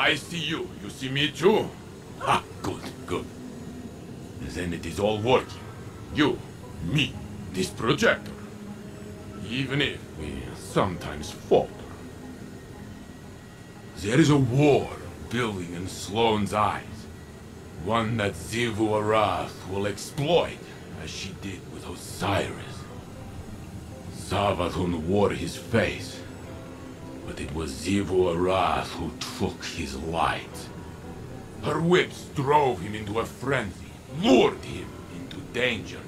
I see you. You see me too? Ha! Good, good. Then it is all working. You, me, this projector. Even if we sometimes falter. There is a war building in Sloane's eyes. One that Xivu Arath will exploit, as she did with Osiris. Savathun wore his face, but it was Xivu Arath who took his light. Her whips drove him into a frenzy, lured him into danger,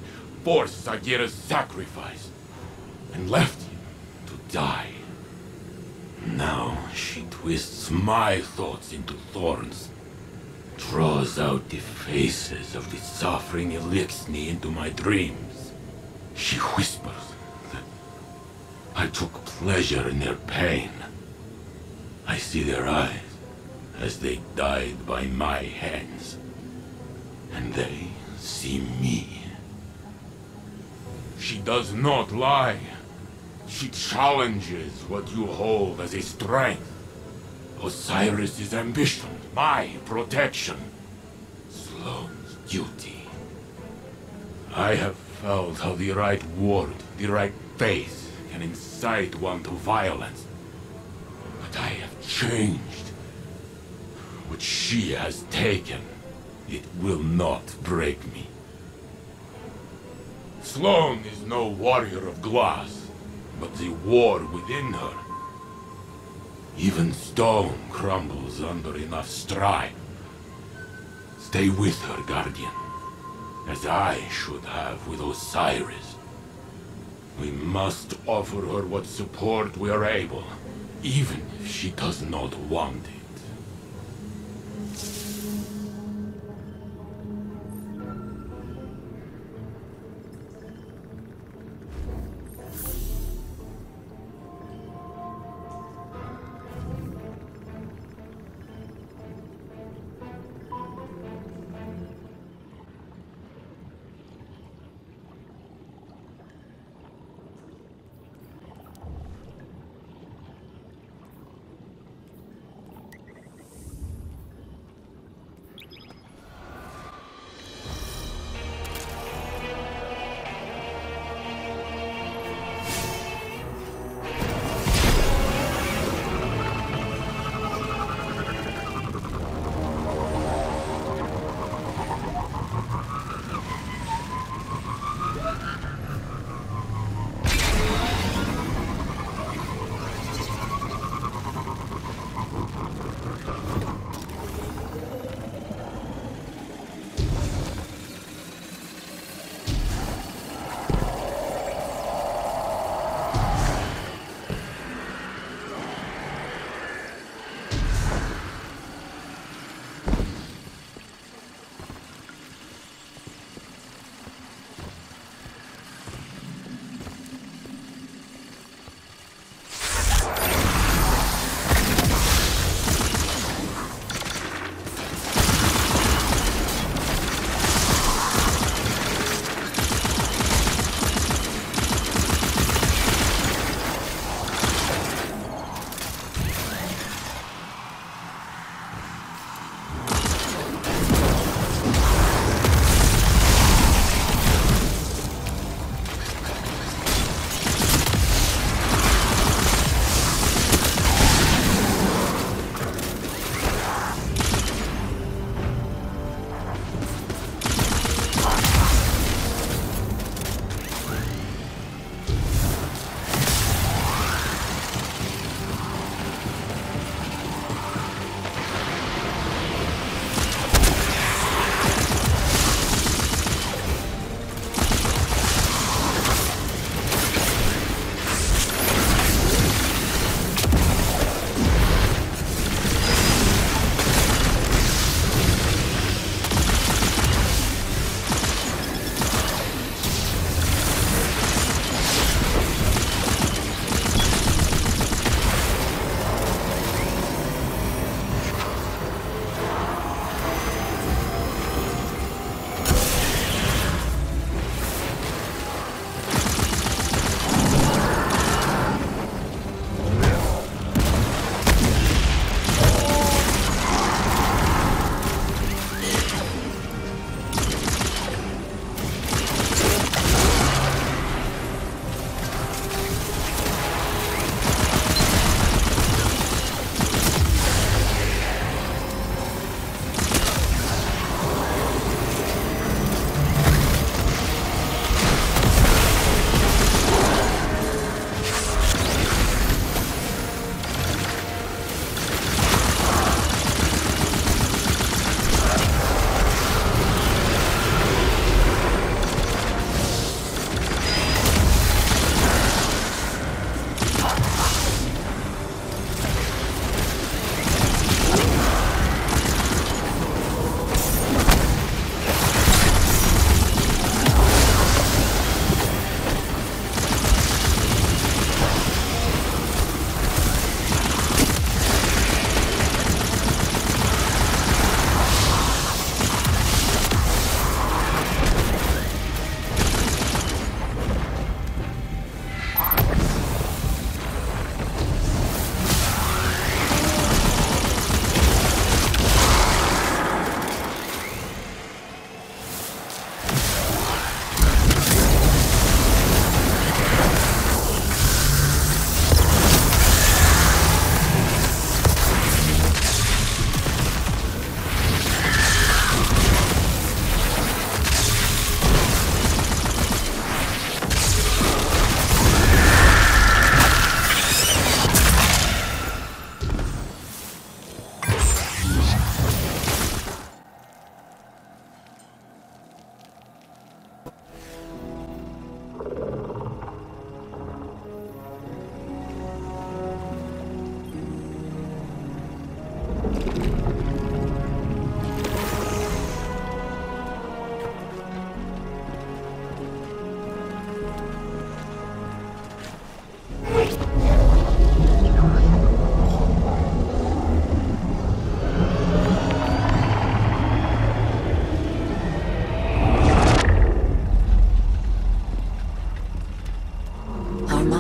forced Sagira's sacrifice, and left him to die. Now she twists my thoughts into thorns, draws out the faces of the suffering Elixni into my dreams. She whispers that I took pleasure in their pain. I see their eyes as they died by my hands, and they see me. She does not lie. She challenges what you hold as a strength. Osiris' ambition, my protection, Sloane's duty. I have felt how the right word, the right faith can incite one to violence. But I have changed. What she has taken, it will not break me. Sloane is no warrior of glass, but the war within her. Even stone crumbles under enough strife. Stay with her, Guardian, as I should have with Osiris. We must offer her what support we are able, even if she does not want it.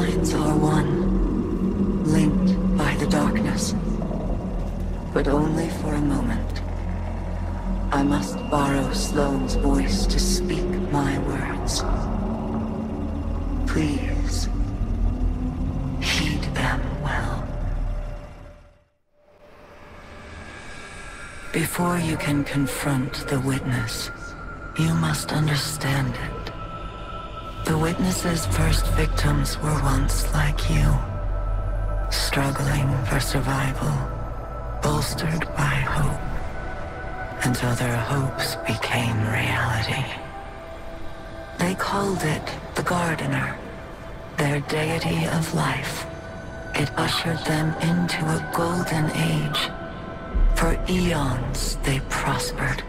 minds are one, linked by the darkness. But only for a moment. I must borrow Sloane's voice to speak my words. Please, heed them well. Before you can confront the witness, you must understand it. The witness's first victims were once like you, struggling for survival, bolstered by hope, until their hopes became reality. They called it the Gardener, their deity of life. It ushered them into a golden age. For eons they prospered,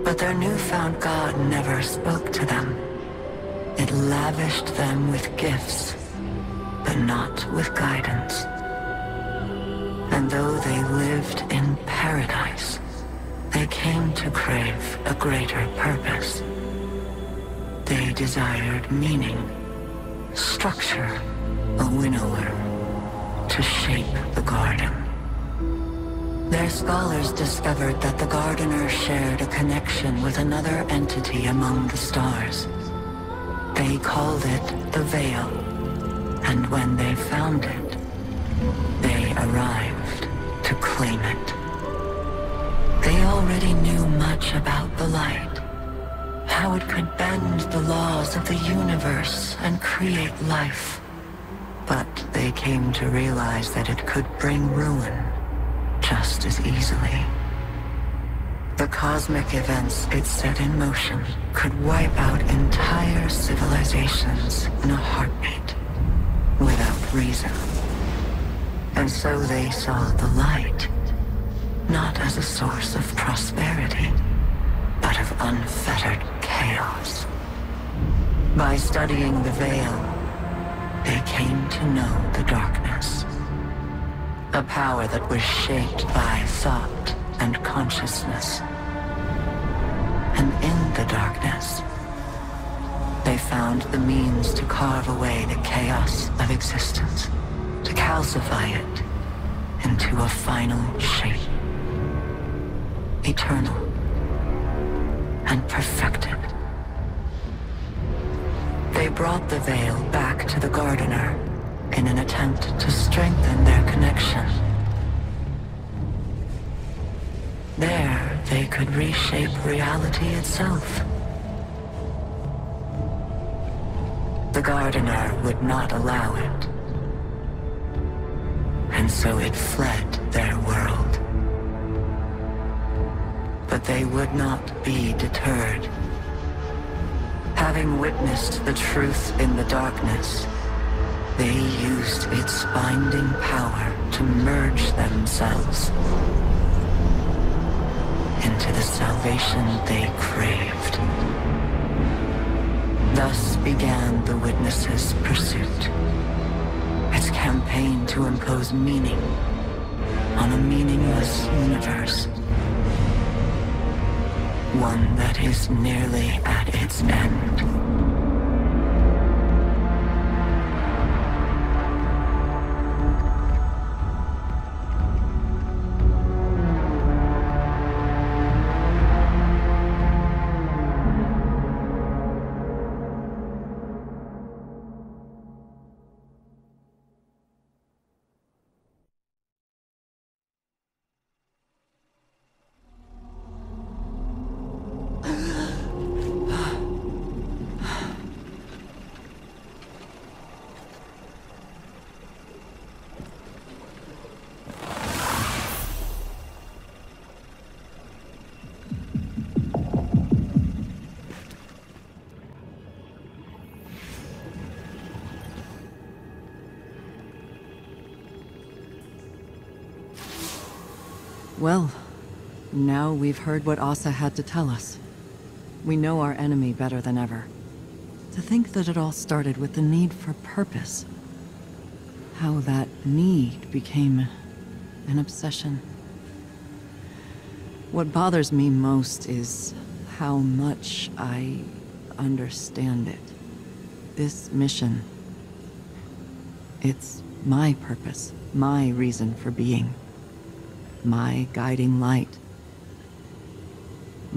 but their newfound god never spoke to them. It lavished them with gifts, but not with guidance. And though they lived in paradise, they came to crave a greater purpose. They desired meaning, structure, a winnower, to shape the garden. Their scholars discovered that the Gardener shared a connection with another entity among the stars. They called it the Veil, and when they found it, they arrived to claim it. They already knew much about the light, how it could bend the laws of the universe and create life. But they came to realize that it could bring ruin just as easily. The cosmic events it set in motion could wipe out entire civilizations in a heartbeat, without reason. And so they saw the light, not as a source of prosperity, but of unfettered chaos. By studying the Veil, they came to know the darkness. A power that was shaped by thought and consciousness. And in the darkness, they found the means to carve away the chaos of existence, to calcify it into a final shape. Eternal and perfected. They brought the Veil back to the Gardener in an attempt to strengthen their connection. There, they could reshape reality itself. The Gardener would not allow it, and so it fled their world. But they would not be deterred. Having witnessed the truth in the darkness, they used its binding power to merge themselves into the salvation they craved. Thus began the Witness's pursuit, its campaign to impose meaning on a meaningless universe. One that is nearly at its end. Well, now we've heard what Asa had to tell us. We know our enemy better than ever. To think that it all started with the need for purpose. How that need became an obsession. What bothers me most is how much I understand it. This mission, It's my purpose, my reason for being, my guiding light.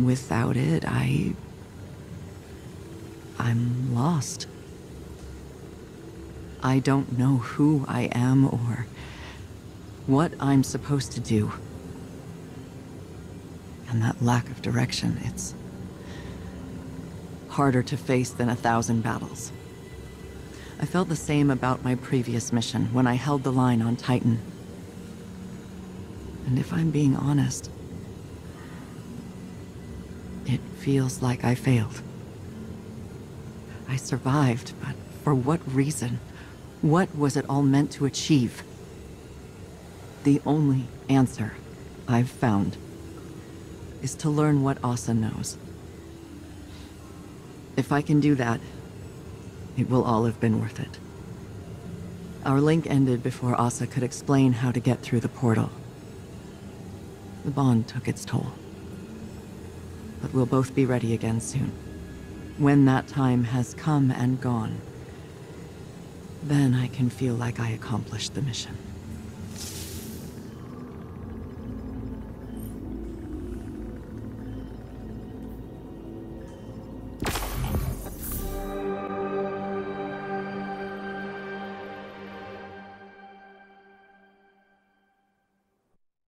Without it, I'm lost. I don't know who I am or what I'm supposed to do. And that lack of direction, it's harder to face than 1,000 battles. I felt the same about my previous mission when I held the line on Titan. And if I'm being honest, it feels like I failed. I survived, but for what reason? What was it all meant to achieve? The only answer I've found is to learn what Asa knows. If I can do that, it will all have been worth it. Our link ended before Asa could explain how to get through the portal. The bond took its toll. But we'll both be ready again soon. When that time has come and gone, then I can feel like I accomplished the mission.